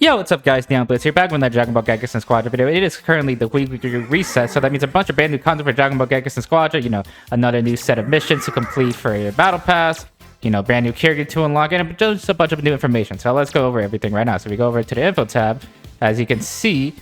Yo, what's up guys, Neon Blitz here, back with another Dragon Ball Gekishin Squadra video. It is currently the weekly reset, so that means a bunch of brand new content for Dragon Ball Gekishin Squadra, another new set of missions to complete for your battle pass, brand new character to unlock, and just a bunch of new information. So let's go over everything right now. So we go over to the info tab. As you can see,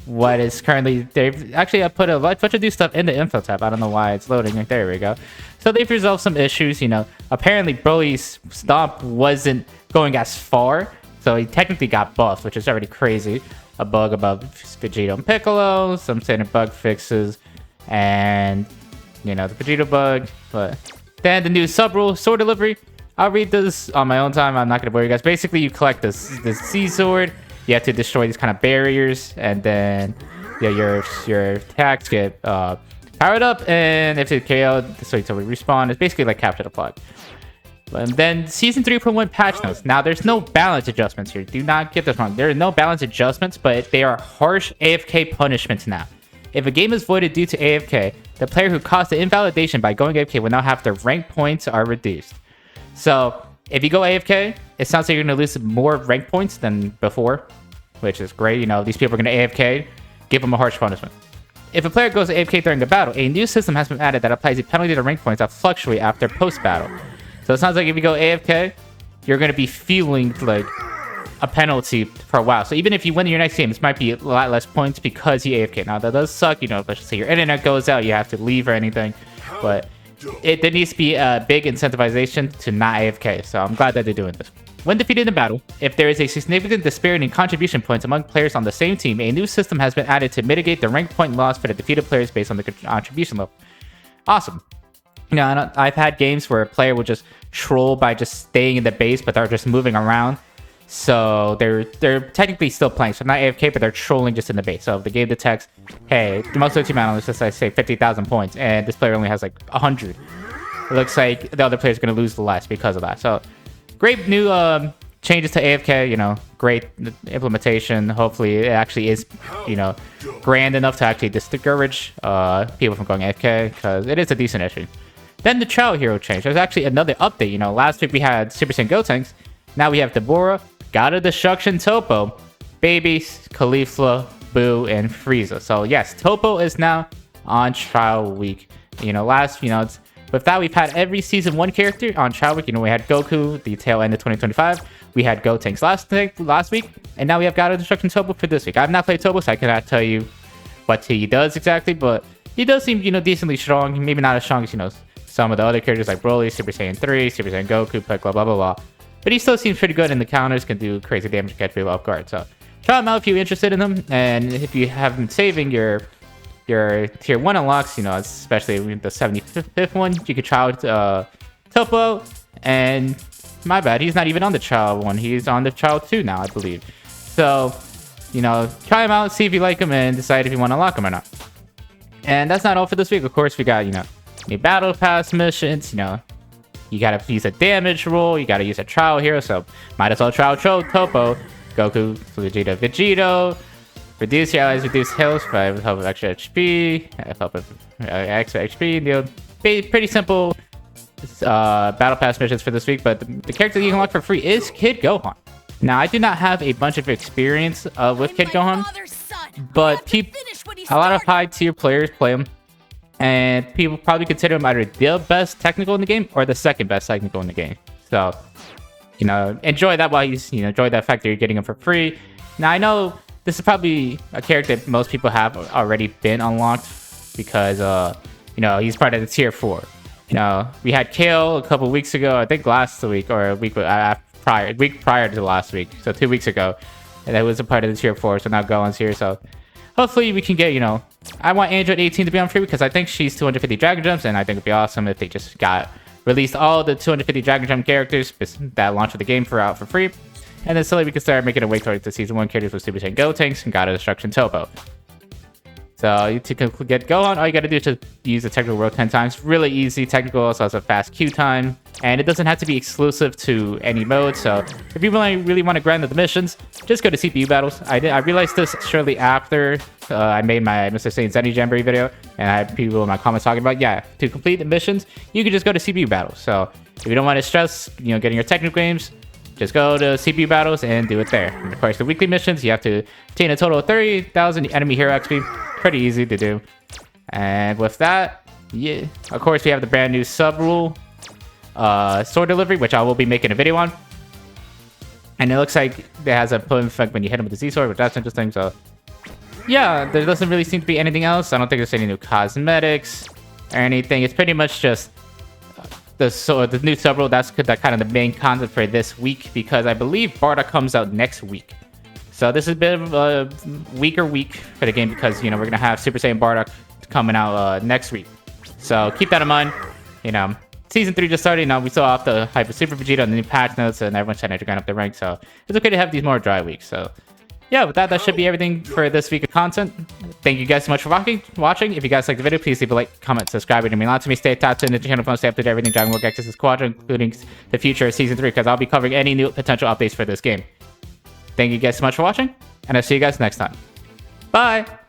what is currently, they've actually put a bunch of new stuff in the info tab. I don't know why it's loading. There we go. So they've resolved some issues, apparently Broly's stomp wasn't going as far. So he technically got buffed, which is already crazy. A bug about Vegeta and Piccolo, some standard bug fixes, and, the Vegeta bug. But then the new sub-rule, sword delivery. I'll read this on my own time. I'm not going to bore you guys. Basically, you collect this Z-sword. You have to destroy these kind of barriers, and then your attacks get powered up, and if it's KO, so you totally respawn. It's basically like capture the flag. And then Season 3.1 patch notes. Now, there's no balance adjustments here. Do not get this wrong. There are no balance adjustments, but they are harsh AFK punishments now. If a game is voided due to AFK, the player who caused the invalidation by going AFK will now have their rank points are reduced. So, if you go AFK, it sounds like you're going to lose more rank points than before, which is great. These people are going to AFK. Give them a harsh punishment. If a player goes AFK during a battle, a new system has been added that applies a penalty to rank points that fluctuate after post-battle. So it sounds like if you go AFK, you're going to be feeling like a penalty for a while. So even if you win your next game, this might be a lot less points because you AFK. Now, that does suck, let's say your internet goes out, you have to leave or anything. But there needs to be a big incentivization to not AFK. So I'm glad that they're doing this. When defeated in battle, if there is a significant disparity in contribution points among players on the same team, a new system has been added to mitigate the rank point loss for the defeated players based on the contribution level. Awesome. I've had games where a player will just troll by just staying in the base, but they're just moving around. So they're technically still playing. So not AFK, but they're trolling just in the base. So if the game detects, hey, most of the team analysts just say 50,000 points, and this player only has like 100. It looks like the other player's going to lose the less because of that. So great new changes to AFK, great implementation. Hopefully it actually is, grand enough to actually discourage people from going AFK, because it is a decent issue. Then the Child Hero change. There's actually another update. Last week we had Super Saiyan Gotenks. Now we have Deborah, God of Destruction Toppo, Babies, Caulifla, Boo, and Frieza. So yes, Toppo is now on trial week. With that, we've had every season 1 character on trial week. We had Goku, the tail end of 2025. We had Gotenks last week, and now we have God of Destruction Toppo for this week. I've not played Toppo, so I cannot tell you what he does exactly, but he does seem, decently strong. Maybe not as strong as, some of the other characters like Broly, Super Saiyan 3, Super Saiyan Goku, Piccolo, blah, blah, blah. But he still seems pretty good in the counters, can do crazy damage, catch people off guard. So try him out if you're interested in them. And if you have been saving your tier 1 unlocks, especially the 75th one, you could try out Toppo. And my bad, he's not even on the child 1. He's on the child 2 now, I believe. So, try him out, see if you like him, and decide if you want to unlock him or not. And that's not all for this week. Of course, we got, new battle pass missions. You gotta use a damage roll. You gotta use a trial hero. So might as well trial Toppo, Goku, Vegeta. Reduce your allies, reduce health by help of extra HP. Help with extra HP. Pretty simple battle pass missions for this week. But the character that you can unlock for free is Kid Gohan. Now, I do not have a bunch of experience with Kid Gohan, but a lot of high tier players play him. And people probably consider him either the best technical in the game or the second best technical in the game. So, enjoy that while you, enjoy that fact that you're getting him for free. Now, I know this is probably a character that most people have already been unlocked because, he's part of the tier 4. We had Kale a couple weeks ago, I think last week or a week prior to last week. So 2 weeks ago. And that was a part of the tier 4. So now Gohan's here. So hopefully we can get, I want Android 18 to be on free because I think she's 250 Dragon Gems, and I think it'd be awesome if they just released all the 250 Dragon Gem characters that launched the game for free. And then slowly we can start making a way towards the Season 1 characters with Super Saiyan Gotenks and God of Destruction Toppo. So to get Gohan, all you gotta do is just use the technical roll 10 times. Really easy. Technical also has a fast Q time. And it doesn't have to be exclusive to any mode. So if you really want to grind the missions, just go to CPU battles. I realized this shortly after I made my Mr. Saiyan Zenny Jamboree video. And I had people in my comments talking about, to complete the missions, you can just go to CPU battles. So if you don't want to stress, getting your technical games, just go to CPU battles and do it there. And of course, the weekly missions, you have to obtain a total of 30,000 enemy hero XP. Pretty easy to do. And with that, yeah, of course, we have the brand new sub rule sword delivery, which I will be making a video on. And it looks like it has a pulling effect when you hit him with the Z sword, which that's interesting. So yeah, there doesn't really seem to be anything else. I don't think there's any new cosmetics or anything. It's pretty much just the new sub rule. That's kind of the main concept for this week, because I believe Bardock comes out next week. So this is a bit of a weaker week for the game, because, you know, we're going to have Super Saiyan Bardock coming out next week. So keep that in mind. You know, Season 3 just started. Now we saw off the hype of Super Vegeta and the new patch notes, and everyone's trying to grind up their rank. So it's okay to have these more dry weeks. So yeah, with that should be everything for this week of content. Thank you guys so much for watching. If you guys liked the video, please leave a like, comment, subscribe. It would mean a lot to me. Stay tapped into the channel to stay up to date everything Dragon Ball Gekishin Squadra, including the future of Season 3, because I'll be covering any new potential updates for this game. Thank you guys so much for watching, and I'll see you guys next time. Bye!